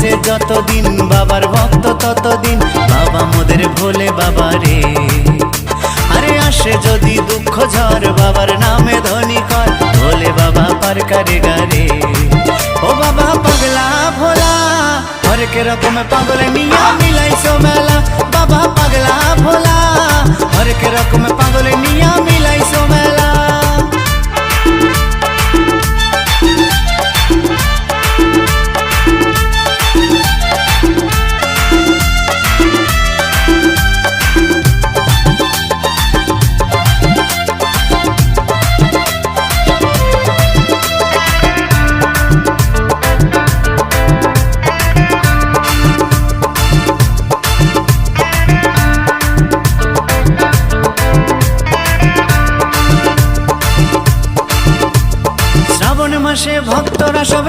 আছে যতদিন বাবার ভক্ত ততদিন বাবা মোদের ভোলে বাবা রে। আরে আসে যদি দুঃখ ঝড় বাবার নামে ধ্বনি কর ভোলে বাবা পার করে গারে। ও বাবা পাগলা ভোলা হরেক রকম পাগল নিয়া মিলাইছো মেলা। বাবা পাগলা ভোলা হরেক রকম পাগল নিয়া মিলাইছো মেলা। শ্রাবণ মাসে ভক্তরা সব